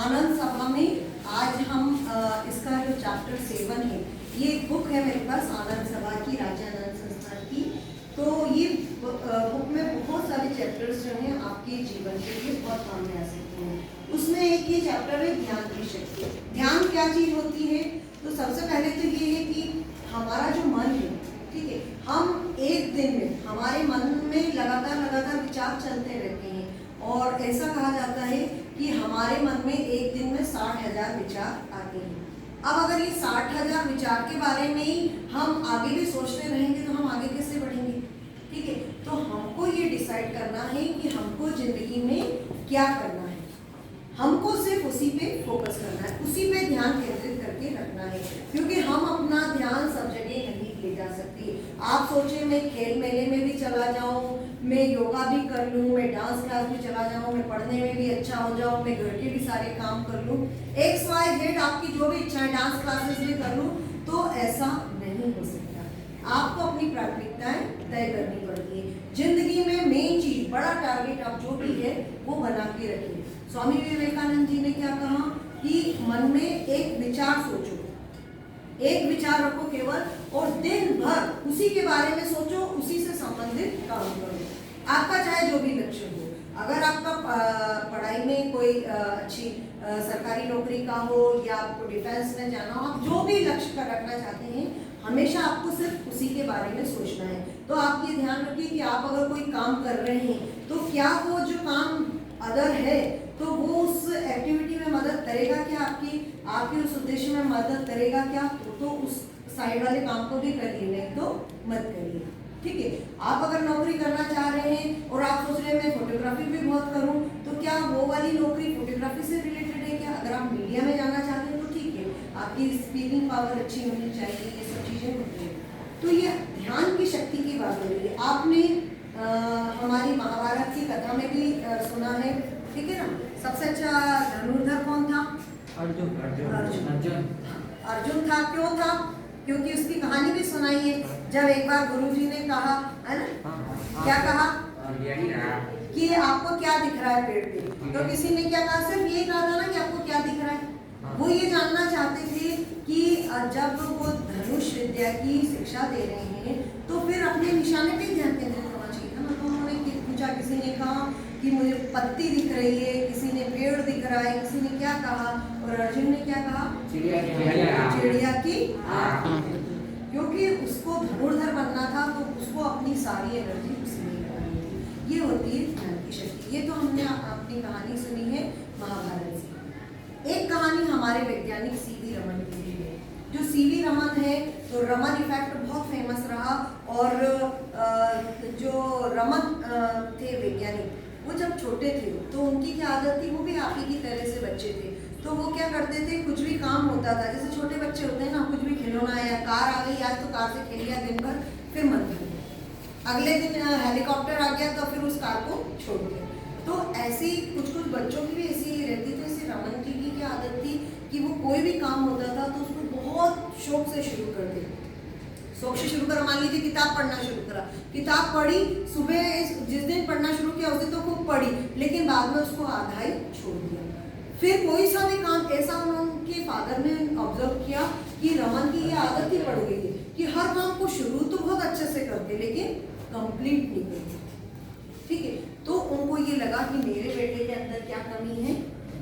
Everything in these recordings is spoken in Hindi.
आनंद सभा में आज हम इसका जो चैप्टर 7 है, ये बुक है मेरे पास आनंद सभा की, राजानंद संस्थान की। तो ये बुक में बहुत सारे चैप्टर्स जो हैं आपके जीवन के लिए बहुत काम में आ सकते हैं। उसमें एक ये चैप्टर है ध्यान की शक्ति। ध्यान क्या चीज़ होती है? तो सबसे पहले तो ये है कि हमारा जो मन है, ठीक है, हम एक दिन में हमारे मन में लगातार विचार चलते रहते हैं और ऐसा कहा जाता है कि हमारे मन में एक दिन में 60,000 विचार आते हैं। अब अगर ये 60,000 विचार के बारे में ही हम आगे भी सोचते रहेंगे तो हम आगे कैसे बढ़ेंगे? ठीक है, तो हमको ये डिसाइड करना है कि हमको जिंदगी में क्या करना है। हमको सिर्फ उसी पे फोकस करना है, उसी पे ध्यान केंद्रित करके रखना है, क्योंकि हम अपना ध्यान सब जगह नहीं ले जा सकती। आप सोचे मैं खेल मेले में भी चला जाऊं, मैं योगा भी कर लूं, मैं डांस क्लास में चला जाऊं, मैं पढ़ने में भी अच्छा हो जाऊं, मैं घर के भी सारे काम कर लूं, XYZ आपकी जो भी इच्छा है, डांस क्लासेस भी कर लूं, तो ऐसा नहीं हो सकता। आपको अपनी प्राथमिकताएं तय करनी पड़ती है। जिंदगी में मेन चीज, बड़ा टारगेट आप जो भी है वो बना के रखिए। स्वामी विवेकानंद जी ने क्या कहा कि मन में एक विचार सोचो, एक विचार रखो केवल, और दिन भर उसी के बारे में सोचो, उसी से संबंधित काम करो। आपका चाहे जो भी लक्ष्य हो, अगर आपका पढ़ाई में कोई अच्छी सरकारी नौकरी का हो या आपको डिफेंस में जाना हो, आप जो भी लक्ष्य का रखना चाहते हैं, हमेशा आपको सिर्फ उसी के बारे में सोचना है। तो आप ये ध्यान रखिए कि आप अगर कोई काम कर रहे हैं तो क्या वो जो काम अदर है तो वो उस एक्टिविटी में मदद करेगा क्या, आपके उस उद्देश्य में मदद करेगा क्या? तो उस साइड वाले काम को भी करिए, नहीं तो मत करिए। ठीक है, आप अगर नौकरी करना चाह रहे हैं और आप सोच रहे हैं मैं फोटोग्राफी भी बहुत करूं, तो क्या वो वाली नौकरी फोटोग्राफी से रिलेटेड है क्या? अगर आप मीडिया में जाना चाहते हैं तो ठीक है, आपकी स्पीकिंग पावर अच्छी होनी चाहिए, ये सब चीजें होती है। तो ये ध्यान की शक्ति की बात हो रही है। आपने हमारी महाभारत की कथा में भी सुना है, ठीक है ना? सबसे अच्छा धनुर्धर कौन था? अर्जुन था। क्यों था? क्योंकि उसकी कहानी भी सुनाई है। जब एक बार गुरुजी ने कहा, है ना, क्या कहा कि आपको क्या दिख रहा है पेड़ पे, तो किसी ने क्या कहा? सिर्फ ये कहा था ना कि आपको क्या दिख रहा है। वो ये जानना चाहते थे कि जब वो धनुष विद्या की शिक्षा दे रहे हैं तो फिर अपने निशाने पे ध्यान केंद्रित होना चाहिए था ना। तो उन्होंने पूछा, किसी ने कहा कि मुझे पत्ती दिख रही है, किसी ने पेड़ दिख रहा है, किसी ने क्या कहा, और अर्जुन ने क्या कहा? चिड़िया की आँख। क्योंकि उसको धनुर्धर बनना था तो उसको अपनी सारी एनर्जी उसमें लगानी थी। ये होती है ध्यान की शक्ति। ये तो हमने अपनी कहानी सुनी है महाभारत से। एक कहानी हमारे वैज्ञानिक सीवी रमन की भी है। जो सीवी रमन है, तो रमन इफेक्ट बहुत फेमस रहा, और जो रमन थे वैज्ञानिक, वो जब छोटे थे तो उनकी क्या आदत थी, वो भी आप ही की तरह से बच्चे थे। तो वो क्या करते थे, कुछ भी काम होता था, जैसे छोटे बच्चे होते हैं ना, कुछ भी खिलौना या कार आ गई, आज तो कार से खेल लिया दिन भर, फिर मन कर गया। अगले दिन हेलीकॉप्टर आ गया तो फिर उस कार को छोड़ दिया। तो ऐसी कुछ बच्चों की भी ऐसी रहती थी। ऐसी रमन जी की क्या आदत थी कि वो कोई भी काम होता था तो उसको बहुत शौक से शुरू कर देते। शौक से शुरू करा, मान लीजिए किताब पढ़ना शुरू करा, किताब पढ़ी, सुबह जिस दिन पढ़ना शुरू किया उस दिन तो खूब पढ़ी, लेकिन बाद में उसको आधा ही छोड़ दिया। फिर कोई सा भी काम ऐसा, उनके फादर ने ऑब्जर्व किया कि रमन की ये आदत ही पड़ गई है कि हर काम को शुरू तो बहुत अच्छे से करते लेकिन कंप्लीट नहीं करते। ठीक है, तो उनको ये लगा कि मेरे बेटे के अंदर क्या कमी है?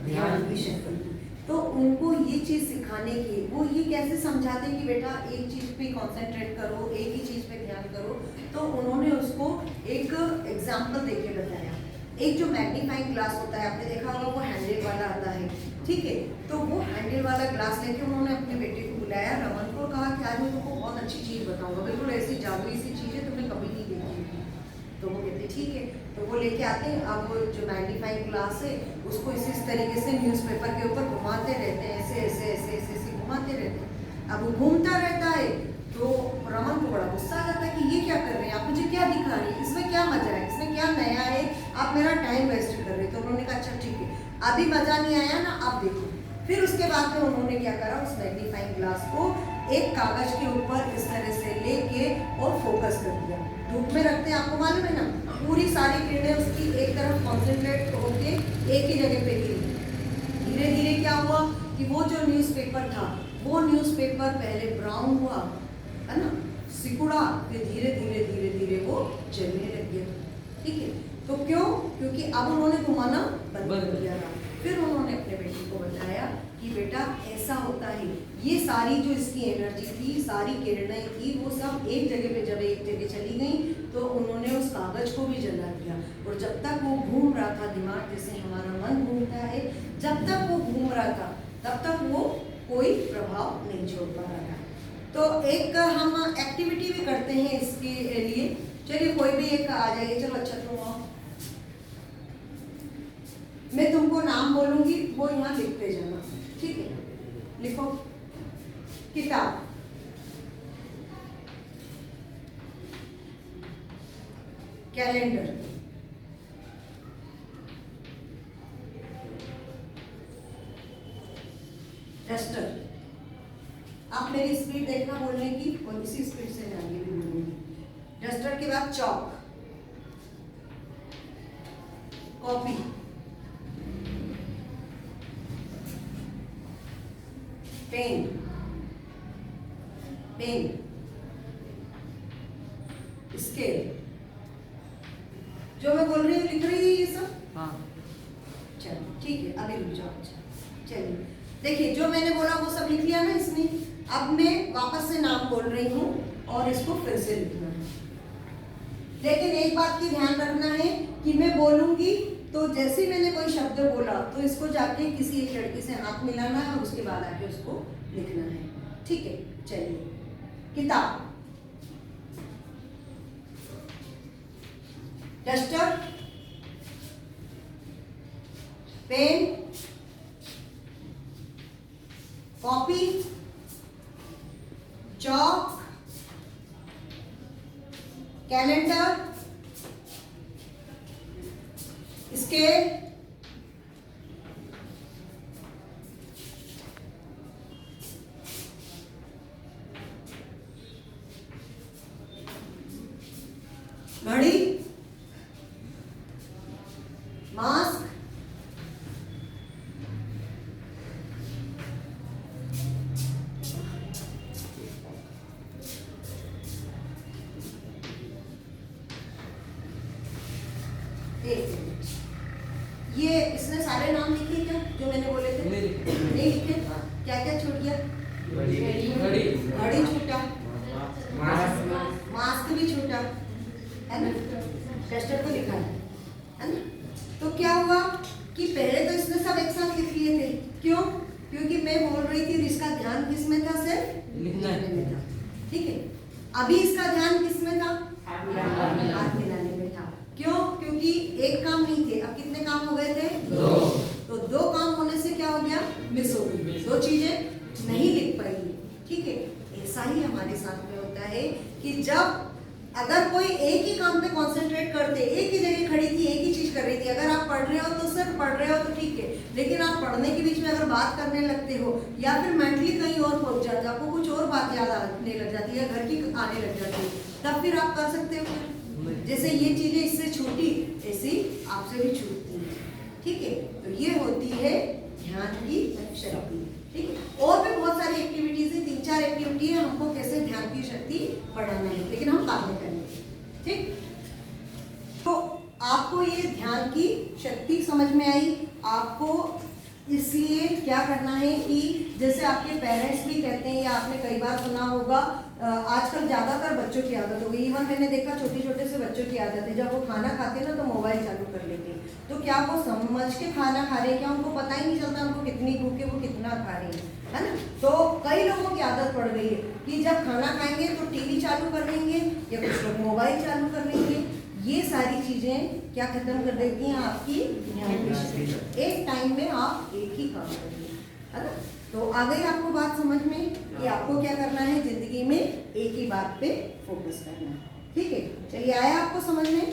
ध्यान की शक्ति। तो उनको ये चीज सिखाने की, वो ये कैसे समझाते हैं कि बेटा एक चीज पे कंसंट्रेट करो, एक ही चीज पे ध्यान करो। तो उन्होंने उसको एक एग्जाम्पल देके बताया। एक जो मैग्नीफाइंग ग्लास होता है, आपने देखा होगा, वो हैंडल वाला आता है, ठीक है। तो वो हैंडल वाला ग्लास लेके उन्होंने अपने बेटे को बुलाया, रमन को, कहा कि आज मैं तुमको बहुत अच्छी चीज बताऊंगा, बिल्कुल ऐसी जादुई सी चीज है, तुमने कभी नहीं देखी। तो वो कहते ठीक है। तो वो लेके आते हैं। अब जो मैग्नीफाइंग ग्लास है उसको इसी तरीके से न्यूज़पेपर के ऊपर घुमाते रहते हैं, ऐसे ऐसे ऐसे ऐसे ऐसे घुमाते रहते हैं। अब वो घूमता रहता है तो रमन को बड़ा गुस्सा आ जाता है कि ये क्या कर रहे हैं आप, मुझे क्या दिखा रहे हैं, इसमें क्या मजा है, इसमें क्या नया है, आप मेरा टाइम वेस्ट कर रहे हैं। तो उन्होंने कहा अच्छा ठीक है, अभी मजा नहीं आया ना, आप देखो। फिर उसके बाद में उन्होंने क्या करा, उस मैग्नीफाइंग ग्लास को एक कागज के ऊपर इस तरह से लेके और फोकस कर दिया। धूप में रखते हैं, आपको मालूम है ना, पूरी सारी किरणें उसकी एक तरफ कॉन्सेंट्रेट होके एक ही जगह पे गिरी। धीरे धीरे क्या हुआ कि वो जो न्यूज़पेपर था वो न्यूज़पेपर पहले ब्राउन हुआ, है ना, सिकुड़ा, फिर धीरे धीरे धीरे धीरे वो जलने लग गया। ठीक है, तो क्यों? क्योंकि अब उन्होंने घुमाना बंद कर दिया था। फिर उन्होंने अपने बेटे को बताया कि बेटा ऐसा होता है, ये सारी जो इसकी एनर्जी थी, सारी किरणें थी, वो सब एक जगह पे जब एक जगह चली गई तो उन्होंने उस कागज को भी जला दिया। और जब तक वो घूम रहा था, दिमाग जैसे हमारा मन घूमता है, जब तक वो घूम रहा था तब तक वो कोई प्रभाव नहीं छोड़ पा रहा था। तो एक हम एक्टिविटी भी करते हैं इसके लिए। चलिए कोई भी एक आ जाइए, चलो अच्छा तुम आओ, मैं तुमको नाम बोलूंगी, वो यहाँ लिखते जाना, ठीक है? लिखो किताब, कैलेंडर, डस्टर। आप मेरी स्पीड देखना बोलने की और इसी स्पीड से आगे भी बोलूंगी। डस्टर के बाद चौक, कॉपी, पेन, पेन, स्केल। जो मैं बोल रही हूँ लिख रही है ये सब? हाँ। चलो ठीक है, अभी रुक जाओ। चलिए देखिए, जो मैंने बोला वो सब लिख लिया ना इसमें। अब मैं वापस से नाम बोल रही हूँ और इसको फिर से लिखना है। लेकिन एक बात की ध्यान रखना है कि मैं बोलूंगी तो जैसे मैंने कोई शब्द बोला तो इसको जाके किसी एक लड़की से हाथ मिलाना है और उसके बाद आके उसको लिखना है, ठीक है? चलिए, किताब, डस्टर, पेन, कॉपी, चौक, कैलेंडर, स्केल, घड़ी, मास्क, ये इसने सारे नाम लिखे क्या जो मैंने बोले थे? नहीं लिखे। क्या क्या छूट गया? घड़ी छूटा, मास्क भी छूटा, है ना? डस्टर तो लिखा है ना? तो क्या हुआ कि पहले तो इसने सब एक साथ लिख लिए थे। क्यों? क्योंकि मैं बोल रही थी इसका ध्यान किस में था? सिर्फ लिखने में था, ठीक है? अभी इसका ध्यान किस में था? हाथ मिलाने में था। क्यों? क्योंकि एक काम नहीं थे, अब कितने काम हो गए थे? दो। तो दो काम होने से क्या हो गया? मिस हो गई, दो चीजें नहीं लिख पाएगी, ठीक है? ऐसा ही हमारे साथ में होता है कि जब अगर कोई एक ही काम पे कंसंट्रेट करते, एक ही जगह खड़ी थी, एक ही चीज कर रही थी, अगर आप पढ़ रहे हो तो सिर्फ पढ़ रहे हो तो ठीक है, लेकिन आप पढ़ने के बीच में अगर बात करने लगते हो या फिर मेंटली कहीं और पहुंच जाते हो, आपको कुछ और बात याद आने लग जाती है, घर की आने लग जाती है, तब फिर आप कर सकते हो? जैसे ये चीजें इससे छूटी, ऐसी आपसे भी छूटती है, ठीक है? तो ये होती है ध्यान की शक्ति, ठीक है? और भी बहुत सारी एक्टिविटीज है, 3-4 एक्टिविटी है हमको कैसे ध्यान की शक्ति बढ़ाना है, लेकिन हम बाद में करेंगे, ठीक? तो आपको ये ध्यान की शक्ति समझ में आई। आपको इसलिए क्या करना है कि जैसे आपके पेरेंट्स भी कहते हैं या आपने कई बार सुना होगा, आजकल ज़्यादातर बच्चों की आदत हो गई, इवन मैंने देखा छोटे छोटे से बच्चों की आदत है, जब वो खाना खाते हैं ना तो मोबाइल चालू कर लेते हैं। तो क्या वो समझ के खाना खा रहे हैं? क्या उनको पता ही नहीं चलता उनको कितनी भूख है, वो कितना खा रहे हैं, है ना? तो कई लोगों की आदत पड़ गई है कि जब खाना खाएंगे तो टीवी चालू कर लेंगे या कुछ लोग मोबाइल चालू कर लेंगे। ये सारी चीजें क्या खत्म कर देती हैं? आपकी ध्यान की शक्ति। एक टाइम में आप एक ही काम करिए, है ना? तो आ गई आपको बात समझ में कि आपको क्या करना है जिंदगी में? एक ही बात पे फोकस करना है, ठीक है? चलिए, आया आपको समझ में?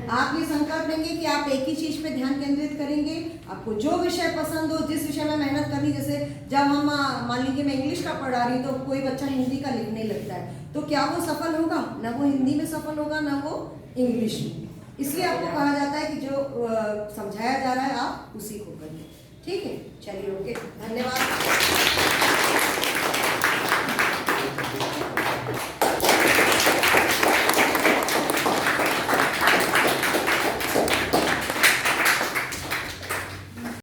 आप ये संकल्प लेंगे कि आप एक ही चीज पे ध्यान केंद्रित करेंगे। आपको जो विषय पसंद हो, जिस विषय में मेहनत करनी, जैसे जब हम मान लीजिए मैं इंग्लिश का पढ़ा रही तो कोई बच्चा हिंदी का लिखने लगता है, तो क्या वो सफल होगा? ना वो हिंदी में सफल होगा, ना वो इंग्लिश में। इसलिए आपको कहा जाता है कि जो समझाया जा रहा है आप उसी को करिए, ठीक है, चलिए ओके, धन्यवाद।